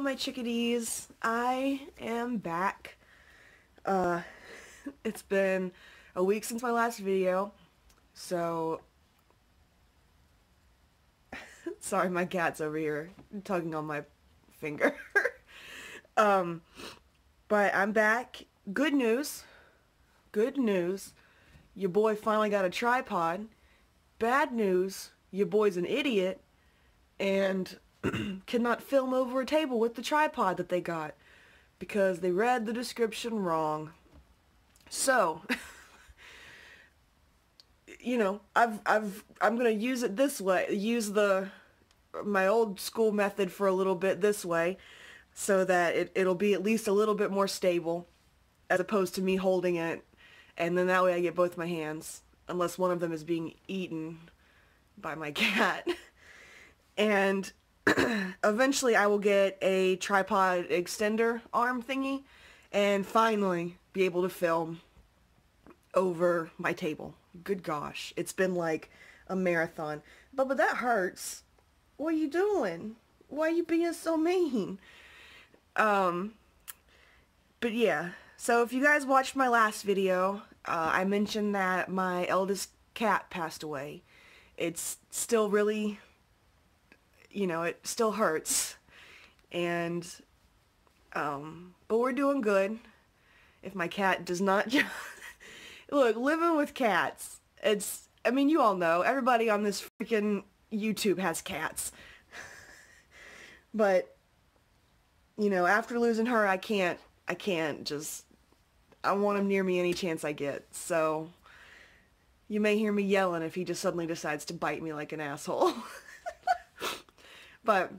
my chickadees, I am back. It's been a week since my last video, so sorry, my cat's over here tugging on my finger. But I'm back. Good news, your boy finally got a tripod. Bad news, your boy's an idiot and cannot film over a table with the tripod that they got because they read the description wrong. So, you know, I'm gonna use it this way, use my old school method for a little bit this way, so that it'll be at least a little bit more stable, as opposed to me holding it, and then that way I get both my hands, unless one of them is being eaten by my cat. And eventually I will get a tripod extender arm thingy and finally be able to film over my table. Good gosh, it's been like a marathon. But that hurts. What are you doing? Why are you being so mean? But yeah, so if you guys watched my last video, I mentioned that my eldest cat passed away. It's still really, you know, it still hurts, and but we're doing good. If my cat does not look, living with cats, I mean, you all know, everybody on this freaking YouTube has cats. But you know, after losing her, I can't just, I want him near me any chance I get. So you may hear me yelling if he just suddenly decides to bite me like an asshole. But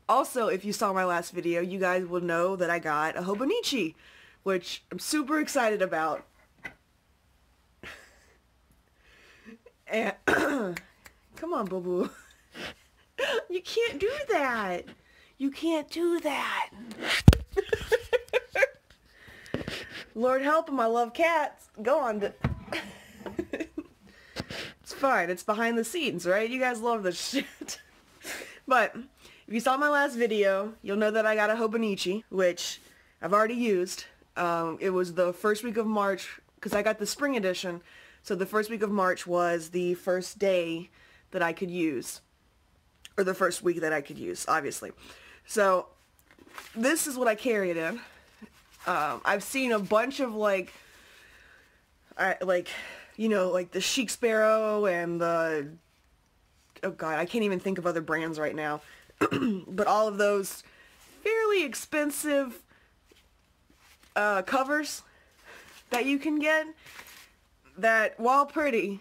also, if you saw my last video, you guys will know that I got a Hobonichi, which I'm super excited about. And come on, boo-boo. You can't do that. You can't do that. Lord help him, I love cats. Go on. It's fine. It's behind the scenes, right? You guys love this shit. But if you saw my last video, you'll know that I got a Hobonichi, which I've already used. It was the first week of March, because I got the spring edition, so the first week of March was the first day that I could use. Or the first week that I could use, obviously. So, this is what I carry it in. I've seen a bunch of you know, like the Chic Sparrow and the, oh god, I can't even think of other brands right now. But all of those fairly expensive covers that you can get that, while pretty,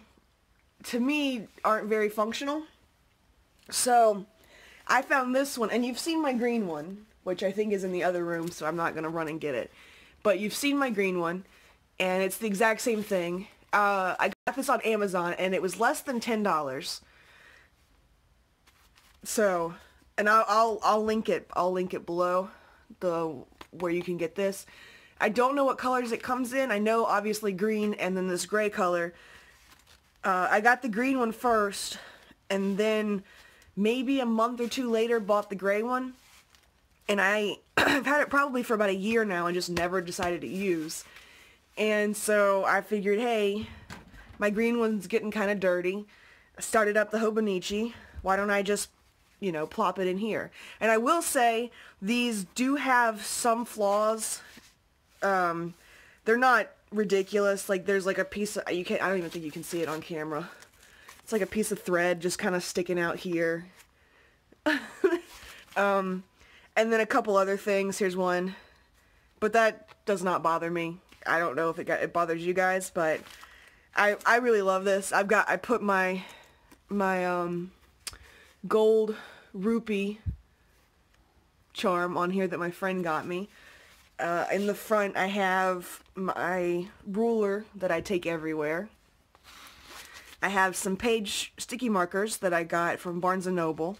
to me aren't very functional. So I found this one, and you've seen my green one, which I think is in the other room, so I'm not going to run and get it. But you've seen my green one, and it's the exact same thing. I got this on Amazon, and it was less than $10. So, and I'll link it. I'll link it below, where you can get this. I don't know what colors it comes in. I know obviously green and then this gray color. I got the green one first, and then maybe a month or two later bought the gray one. And I've had it probably for about a year now and just never decided to use. And so I figured, hey, my green one's getting kind of dirty. I started up the Hobonichi. Why don't I just, you know, plop it in here? And I will say, these do have some flaws. They're not ridiculous. Like, there's like a piece of, I don't even think you can see it on camera. It's like a piece of thread just kind of sticking out here. And then a couple other things. Here's one. But that does not bother me. I don't know if it bothers you guys, but I really love this. I put my gold rupee charm on here that my friend got me. In the front I have my ruler that I take everywhere. I have some page sticky markers that I got from Barnes & Noble.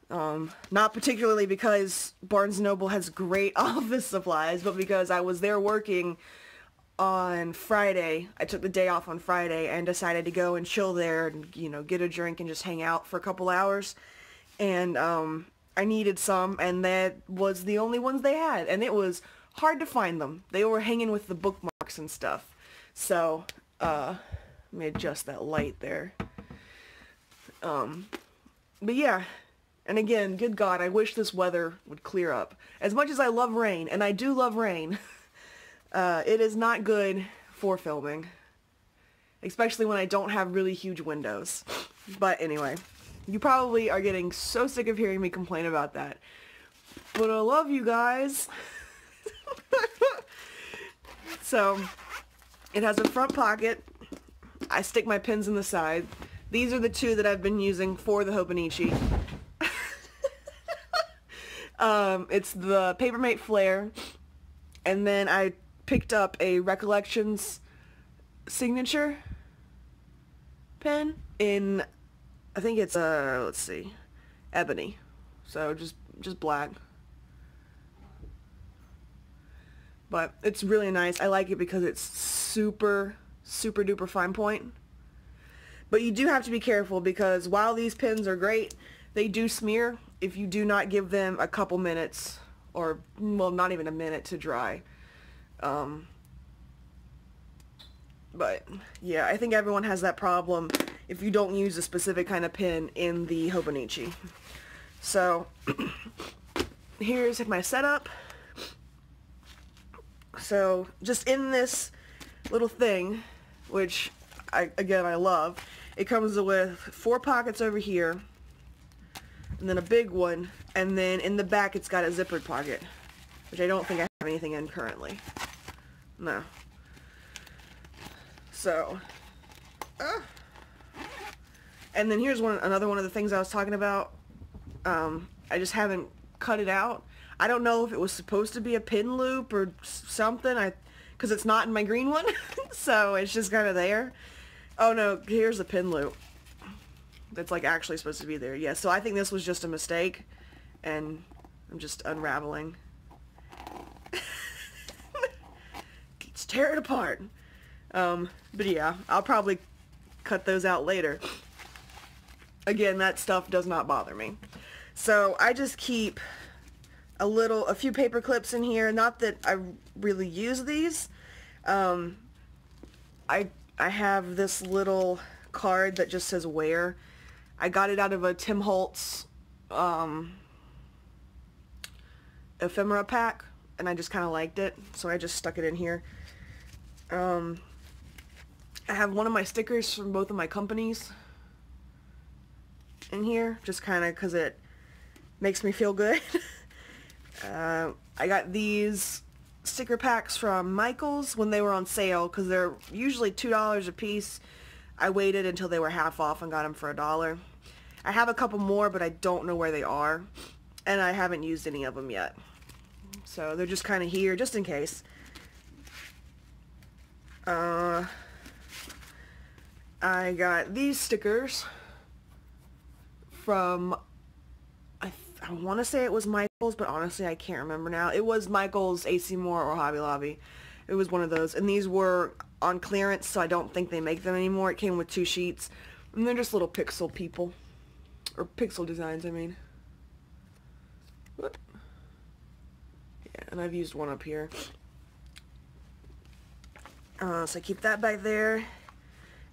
Not particularly because Barnes & Noble has great office supplies, but because I was there working on Friday. I took the day off on Friday and decided to go and chill there and, you know, get a drink and just hang out for a couple hours. And I needed some, and that was the only ones they had, and it was hard to find them. They were hanging with the bookmarks and stuff. So, let me adjust that light there. But yeah, and again, good God, I wish this weather would clear up. As much as I love rain, and I do love rain, it is not good for filming. Especially when I don't have really huge windows. But anyway, you probably are getting so sick of hearing me complain about that. But I love you guys. So, it has a front pocket. I stick my pins in the side. These are the two that I've been using for the Hobonichi. It's the Papermate Flare, and then I picked up a Recollections signature pen in, I think it's let's see, ebony, so just black. But it's really nice. I like it because it's super duper fine point. But you do have to be careful, because while these pens are great, they do smear if you do not give them a couple minutes, or, well, not even a minute to dry. But, yeah, I think everyone has that problem if you don't use a specific kind of pen in the Hobonichi. So, here's my setup. So, just in this little thing, which, again, I love, it comes with 4 pockets over here, and then a big one, and then in the back it's got a zippered pocket, which I don't think I have anything in currently. No. So, and then here's another one of the things I was talking about. I just haven't cut it out. I don't know if it was supposed to be a pin loop or something, because it's not in my green one, so it's just kind of there. Oh no, here's the pin loop. That's like actually supposed to be there. Yeah, so I think this was just a mistake, and I'm just unraveling. Let's tear it apart. But yeah, I'll probably cut those out later. Again, that stuff does not bother me. So I just keep a few paper clips in here. Not that I really use these. I have this little card that just says where. I got it out of a Tim Holtz ephemera pack, and I just kind of liked it, so I just stuck it in here. I have one of my stickers from both of my companies in here, just kind of because it makes me feel good. I got these sticker packs from Michael's when they were on sale, because they're usually $2 a piece. I waited until they were half off and got them for $1. I have a couple more, but I don't know where they are, and I haven't used any of them yet. So they're just kind of here, just in case. I got these stickers from, I want to say it was Michael's, but honestly I can't remember now. It was Michael's, AC Moore, or Hobby Lobby. It was one of those, and these were on clearance, so I don't think they make them anymore. It came with 2 sheets, and they're just little pixel people, or pixel designs, I mean. What? Yeah, and I've used one up here. So I keep that back there.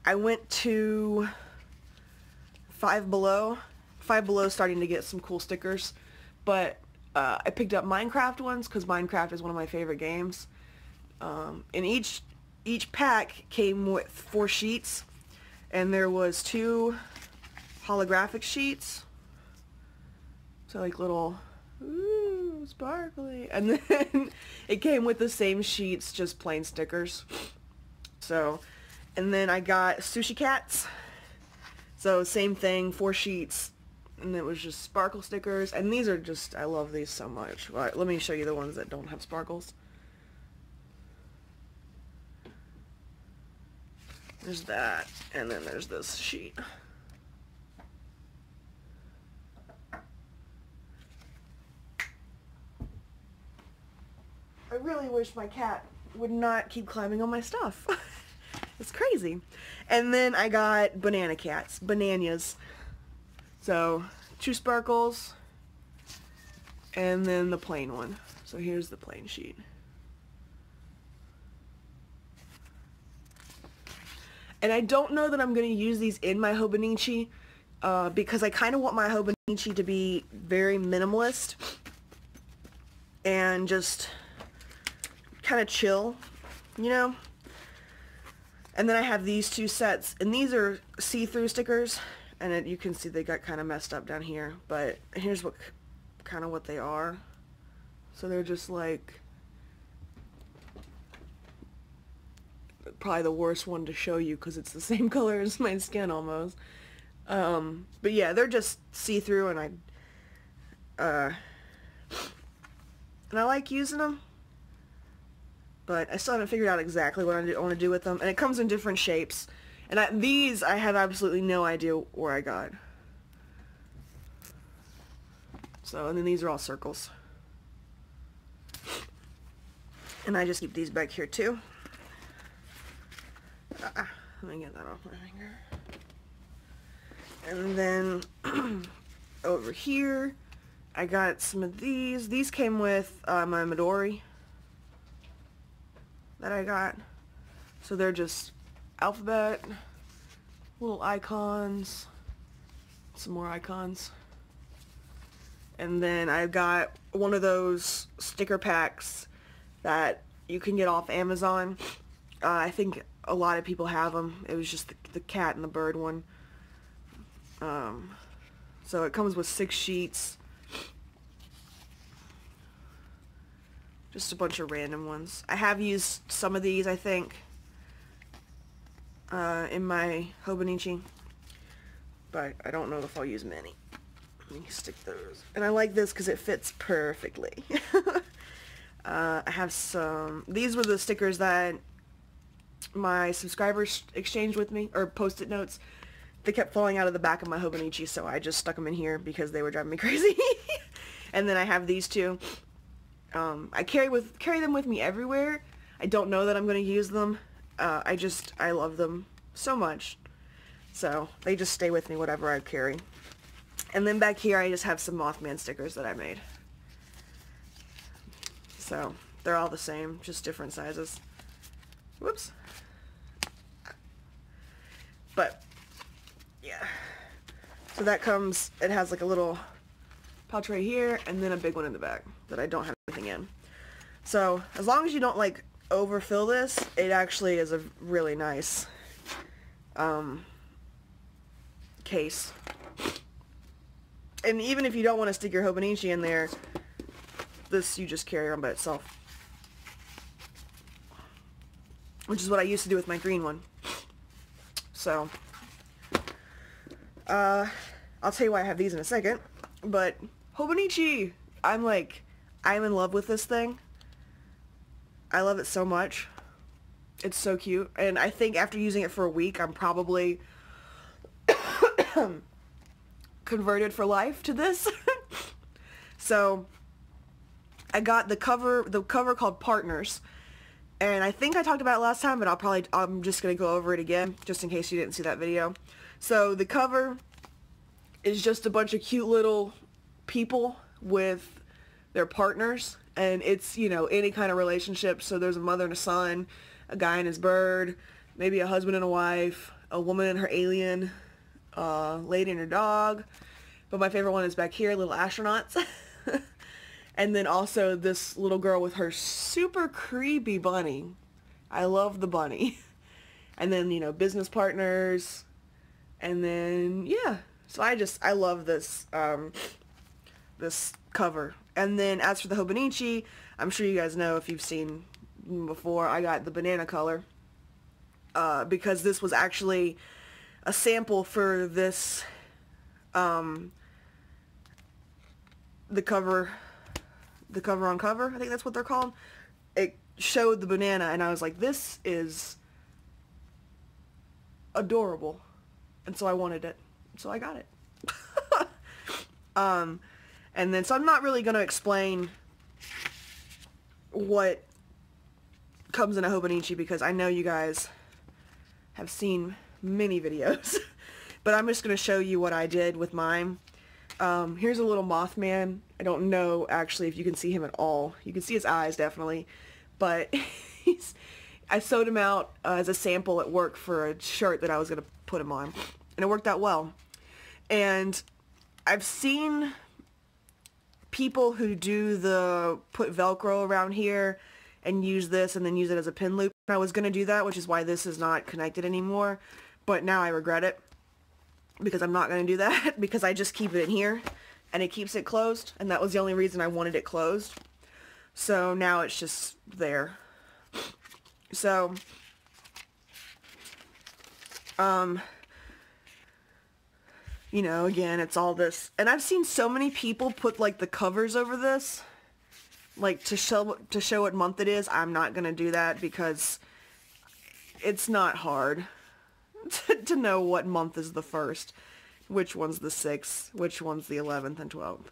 I went to Five Below. Five Below starting to get some cool stickers, but I picked up Minecraft ones because Minecraft is one of my favorite games. And each pack came with 4 sheets, and there was 2 holographic sheets. So like little, ooh, sparkly. And then it came with the same sheets, just plain stickers. So, and then I got Sushi Cats. So same thing, 4 sheets. And it was just sparkle stickers. And these are just, I love these so much. All right, let me show you the ones that don't have sparkles. There's that, and then there's this sheet. I really wish my cat would not keep climbing on my stuff. It's crazy. And then I got banana cats, bananas. So, 2 sparkles, and then the plain one. So here's the plain sheet. And I don't know that I'm going to use these in my Hobonichi because I kind of want my Hobonichi to be very minimalist and just kind of chill, you know? And then I have these two sets, and these are see-through stickers, and you can see they got kind of messed up down here, but here's what kind of what they are. So they're just like probably the worst one to show you because it's the same color as my skin almost. But yeah, they're just see-through, and I like using them, but I still haven't figured out exactly what I want to do with them. And it comes in different shapes, and these I have absolutely no idea where I got. So, and then these are all circles, and I just keep these back here too. Let me get that off my finger. And then over here, I got some of these. These came with my Midori that I got. So they're just alphabet, little icons, some more icons. And then I got one of those sticker packs that you can get off Amazon. I think a lot of people have them. It was just the cat and the bird one. So it comes with 6 sheets. Just a bunch of random ones. I have used some of these, I think, in my Hobonichi, but I don't know if I'll use many. Let me stick those. And I like this because it fits perfectly. I have some, these were the stickers that my subscribers exchanged with me, or post-it notes. They kept falling out of the back of my Hobonichi, so I just stuck them in here because they were driving me crazy. And then I have these two. I carry them with me everywhere. I don't know that I'm going to use them. I love them so much. So they just stay with me whatever I carry. And then back here I just have some Mothman stickers that I made. So they're all the same, just different sizes. Whoops. But yeah. So that comes, it has like a little pouch right here and then a big one in the back that I don't have anything in. So as long as you don't like overfill this, it actually is a really nice case. And even if you don't want to stick your Hobonichi in there, this you just carry on by itself. Which is what I used to do with my green one. So, I'll tell you why I have these in a second. But, Hobonichi! I'm in love with this thing. I love it so much. It's so cute. And I think after using it for a week, I'm probably converted for life to this. So, I got the cover called Partners. And I think I talked about it last time, but I'm just going to go over it again, just in case you didn't see that video. So the cover is just a bunch of cute little people with their partners, and it's, you know, any kind of relationship. So there's a mother and a son, a guy and his bird, maybe a husband and a wife, a woman and her alien, a lady and her dog. But my favorite one is back here, little astronauts. And then also this little girl with her super creepy bunny. I love the bunny. And then, you know, business partners. And then, yeah. So I love this, this cover. And then as for the Hobonichi, I'm sure you guys know if you've seen before, I got the banana color. Because this was actually a sample for this, the cover on cover, I think that's what they're called. It showed the banana, and I was like, this is adorable. And so I wanted it. So I got it. And then, so I'm not really going to explain what comes in a Hobonichi because I know you guys have seen many videos. But I'm just going to show you what I did with mine. Here's a little Mothman. I don't know actually if you can see him at all. You can see his eyes definitely, but I sewed him out as a sample at work for a shirt that I was going to put him on, and it worked out well. And I've seen people who do the put Velcro around here and use this and then use it as a pin loop. I was going to do that, which is why this is not connected anymore, but now I regret it because I'm not going to do that because I just keep it in here and it keeps it closed, and that was the only reason I wanted it closed. So now it's just there. So, you know, again, it's all this, and I've seen so many people put like the covers over this, like to show what month it is. I'm not gonna do that because it's not hard to know what month is the 1st, which one's the 6th, which one's the 11th and 12th.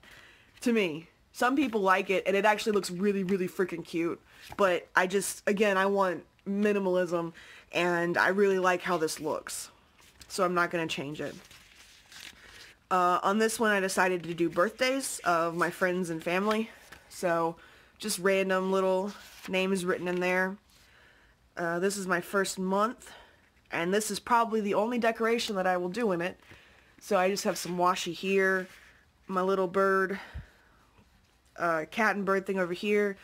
To me, some people like it, and it actually looks really, really freaking cute, but I just, again, I want minimalism, and I really like how this looks, so I'm not going to change it. On this one, I decided to do birthdays of my friends and family, so just random little names written in there. This is my first month, and this is probably the only decoration that I will do in it. So I just have some washi here, my little bird, cat and bird thing over here.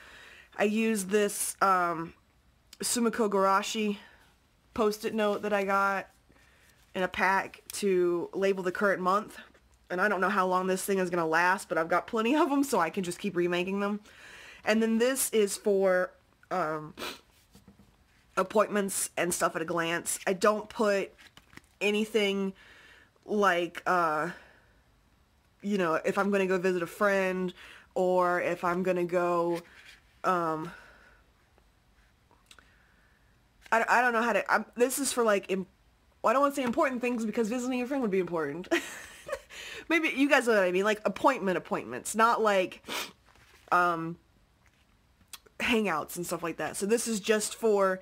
I used this Sumiko Garashi post-it note that I got in a pack to label the current month. And I don't know how long this thing is going to last, but I've got plenty of them, so I can just keep remaking them. And then this is for appointments and stuff at a glance. I don't put anything like, you know, if I'm going to go visit a friend, or if I'm going to go, I don't know how to, this is for like, well, I don't want to say important things because visiting a friend would be important. Maybe you guys know what I mean, like appointments, not like, hangouts and stuff like that. So this is just for,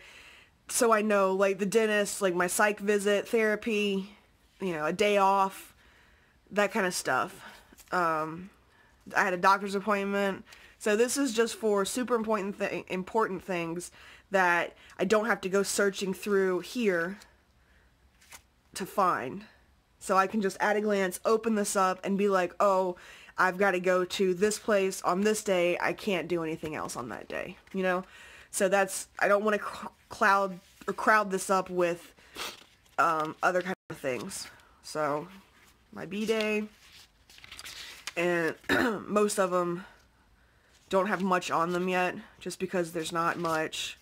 so I know, like the dentist, like my psych visit, therapy, you know, a day off, that kind of stuff. I had a doctor's appointment. So this is just for super important things that I don't have to go searching through here to find. So I can just at a glance open this up and be like, oh, I've got to go to this place on this day. I can't do anything else on that day, you know? So that's, I don't want to crowd this up with other kind of things. So my B-Day, and most of them don't have much on them yet, just because there's not much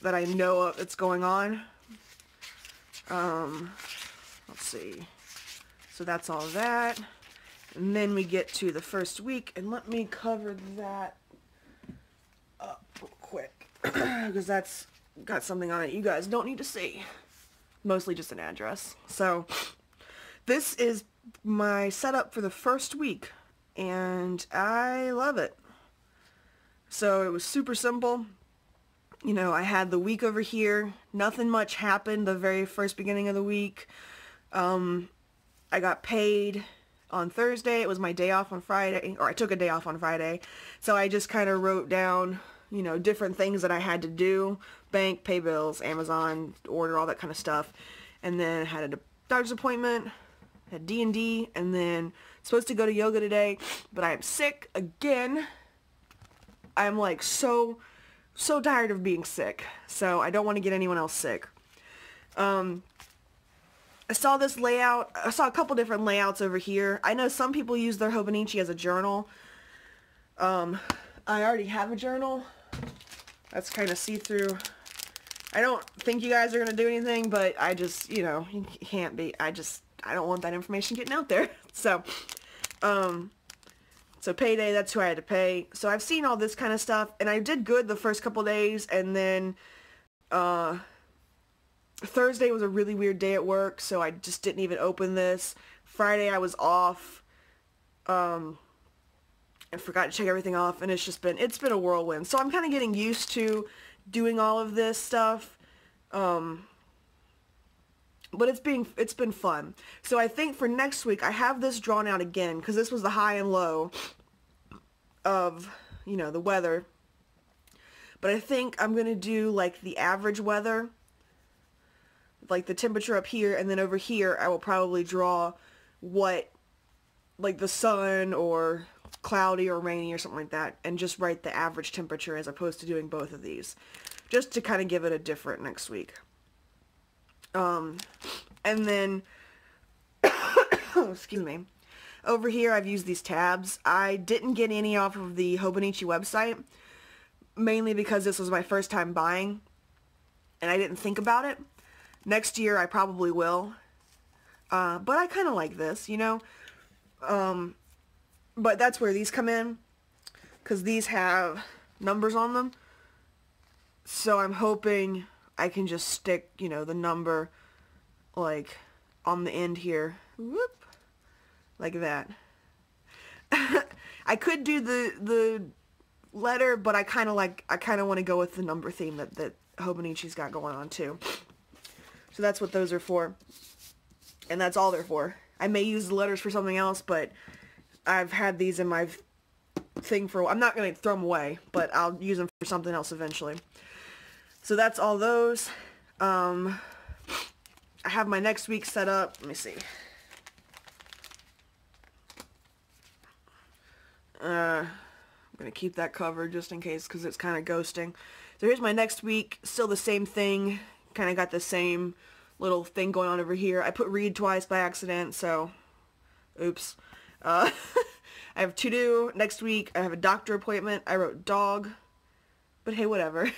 that I know of that's going on. Let's see. So that's all that. And then we get to the first week, and let me cover that up real quick, because that's got something on it you guys don't need to see. Mostly just an address. So this is my setup for the first week, and I love it. So it was super simple. You know, I had the week over here. Nothing much happened the very first beginning of the week. I got paid on Thursday. It was my day off on Friday, or I took a day off on Friday. So I just kind of wrote down, you know, different things that I had to do. Bank, pay bills, Amazon, order, all that kind of stuff. And then had a doctor's appointment, had D&D, and then supposed to go to yoga today, but I am sick again. I'm like so tired of being sick, so I don't want to get anyone else sick. I saw this layout. I saw a couple different layouts over here. I know some people use their Hobonichi as a journal. I already have a journal. That's kind of see-through. I don't think you guys are going to do anything, but I just, you know, you can't be. I don't want that information getting out there. So payday, that's who I had to pay. So I've seen all this kind of stuff, and I did good the first couple days, and then Thursday was a really weird day at work, so I just didn't even open this. Friday I was off, and forgot to check everything off, and it's been a whirlwind. So I'm kind of getting used to doing all of this stuff. but it's been fun. So I think for next week I have this drawn out again, because this was the high and low of, you know, the weather. But I think I'm gonna do like the average weather, like the temperature up here, and then over here I will probably draw what, like the sun or cloudy or rainy or something like that, and just write the average temperature as opposed to doing both of these, just to kind of give it a different next week. And then, excuse me, over here I've used these tabs. I didn't get any off of the Hobonichi website, mainly because this was my first time buying, and I didn't think about it. Next year I probably will, but I kind of like this, you know, but that's where these come in, because these have numbers on them, so I'm hoping I can just stick, you know, the number, like, on the end here, whoop, like that. I could do the letter, but I kind of want to go with the number theme that Hobonichi's got going on too. So that's what those are for, and that's all they're for. I may use the letters for something else, but I've had these in my thing for a while. I'm not going to throw them away, but I'll use them for something else eventually. So that's all those. I have my next week set up. Let me see. I'm going to keep that covered just in case, because it's kind of ghosting. So here's my next week. Still the same thing. Kind of got the same little thing going on over here. I put read twice by accident, so oops. I have to do next week. I have a doctor appointment. I wrote dog, but hey, whatever.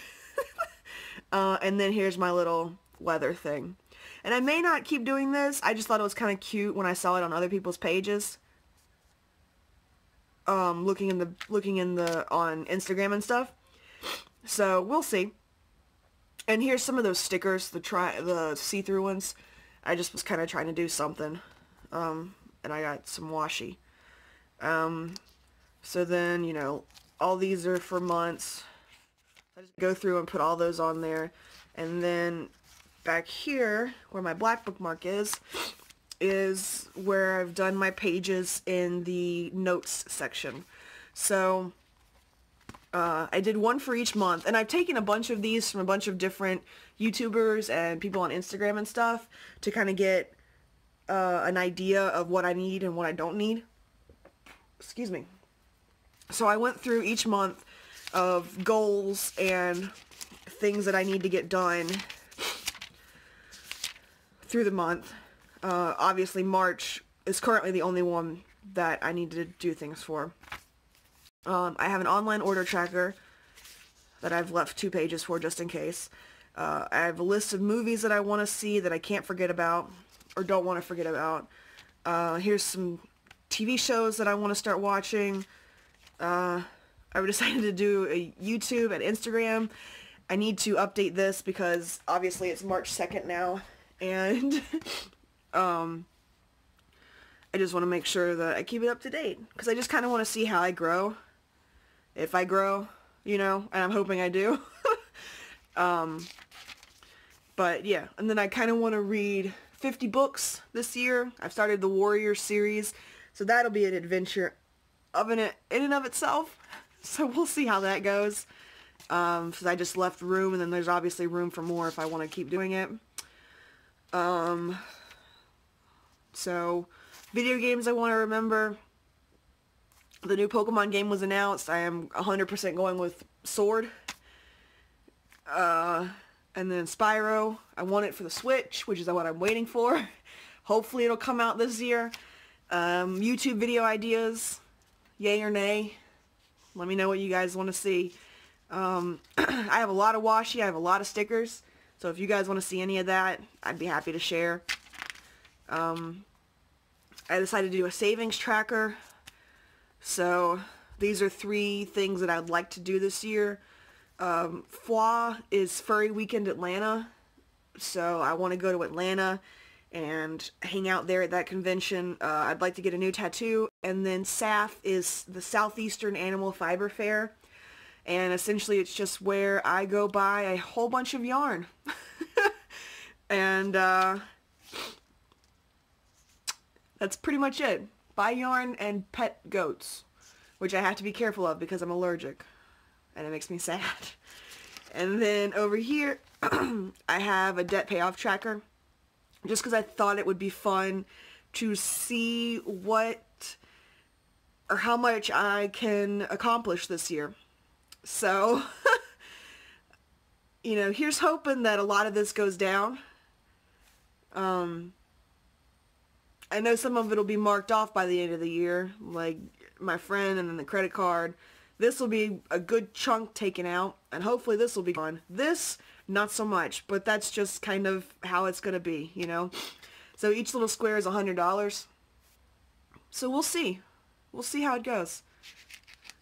And then here's my little weather thing. And I may not keep doing this. I just thought it was kind of cute when I saw it on other people's pages. Looking in the on Instagram and stuff. So we'll see. And here's some of those stickers, the see-through ones. I just was kind of trying to do something. And I got some washi. So then, you know, all these are for months. I just go through and put all those on there. And then back here, where my black bookmark is where I've done my pages in the notes section. So I did one for each month, and I've taken a bunch of these from a bunch of different YouTubers and people on Instagram and stuff to kind of get an idea of what I need and what I don't need. Excuse me. So I went through each month of goals and things that I need to get done through the month. Obviously March is currently the only one that I need to do things for. I have an online order tracker that I've left 2 pages for just in case. I have a list of movies that I want to see that I can't forget about or don't want to forget about. Here's some TV shows that I want to start watching. I've decided to do a YouTube and Instagram. I need to update this because obviously it's March 2nd now, and I just want to make sure that I keep it up to date, because I just kind of want to see how I grow. If I grow, you know, and I'm hoping I do. But yeah, and then I kind of want to read 50 books this year. I've started the Warrior series, so that'll be an adventure in and of itself. So we'll see how that goes. So I just left room, and then there's obviously room for more if I want to keep doing it. So video games I want to remember. The new Pokemon game was announced. I am 100% going with Sword. And then Spyro. I want it for the Switch, which is what I'm waiting for. Hopefully it'll come out this year. YouTube video ideas. Yay or nay. Let me know what you guys want to see. I have a lot of washi. I have a lot of stickers. So if you guys want to see any of that, I'd be happy to share. I decided to do a savings tracker. So these are 3 things that I'd like to do this year. FWA is Furry Weekend Atlanta. So I want to go to Atlanta and hang out there at that convention. I'd like to get a new tattoo. And then SAF is the Southeastern Animal Fiber Fair. And essentially it's just where I go buy a whole bunch of yarn. And That's pretty much it. Buy yarn and pet goats, which I have to be careful of because I'm allergic, and it makes me sad. And then over here, I have a debt payoff tracker, just because I thought it would be fun to see what or how much I can accomplish this year. So, you know, here's hoping that a lot of this goes down. I know some of it will be marked off by the end of the year, like my friend and then the credit card. This will be a good chunk taken out, and hopefully this will be gone. This, not so much, but that's just kind of how it's going to be, you know. So each little square is $100. So we'll see. We'll see how it goes.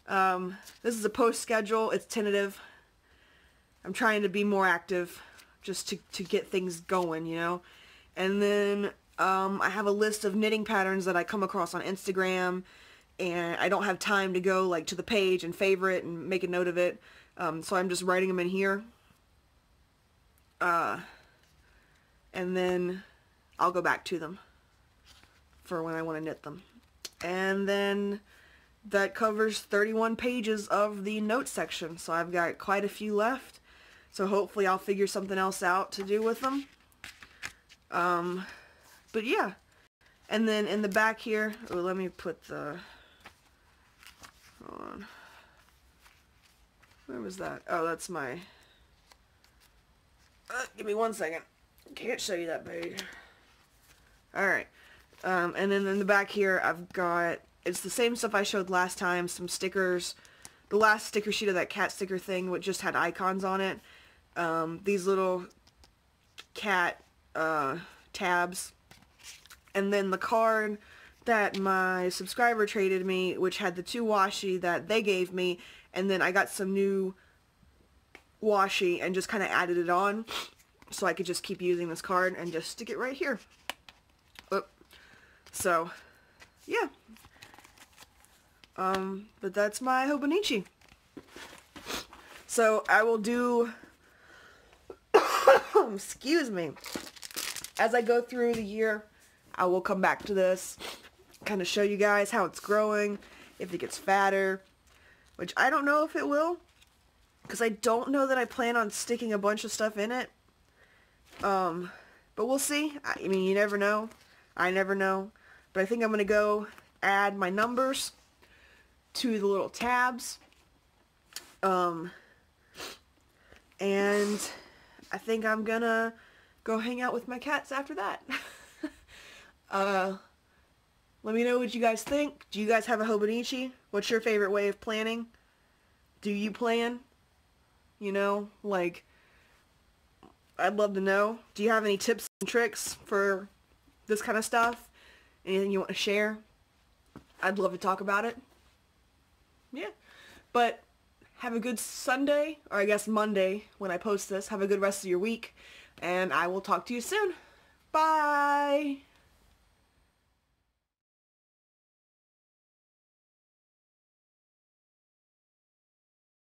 This is a post schedule. It's tentative. I'm trying to be more active just to get things going, you know. And then I have a list of knitting patterns that I come across on Instagram, and I don't have time to go like to the page and favorite and make a note of it. So I'm just writing them in here. And then I'll go back to them for when I want to knit them. And then that covers 31 pages of the notes section. So I've got quite a few left. So hopefully I'll figure something else out to do with them. But yeah. And then in the back here, oh, let me put the, hold on. Where was that? Oh, that's my, give me 1 second. Can't show you that page. Alright. And then in the back here, I've got, it's the same stuff I showed last time, some stickers. The last sticker sheet of that cat sticker thing, which just had icons on it. These little cat tabs. And then the card that my subscriber traded me, which had the 2 washi that they gave me. And then I got some new washi and just kind of added it on. So I could just keep using this card and just stick it right here. So, yeah. But that's my Hobonichi. So I will do, excuse me, as I go through the year, I will come back to this, kind of show you guys how it's growing, if it gets fatter, which I don't know if it will, because I don't know that I plan on sticking a bunch of stuff in it. But we'll see. I mean, you never know. I never know. But I think I'm going to go add my numbers to the little tabs. And I think I'm going to go hang out with my cats after that. Let me know what you guys think. Do you guys have a Hobonichi? What's your favorite way of planning? Do you plan? You know, like, I'd love to know. Do you have any tips and tricks for this kind of stuff? Anything you want to share? I'd love to talk about it. Yeah. But have a good Sunday, or I guess Monday when I post this. Have a good rest of your week, and I will talk to you soon. Bye!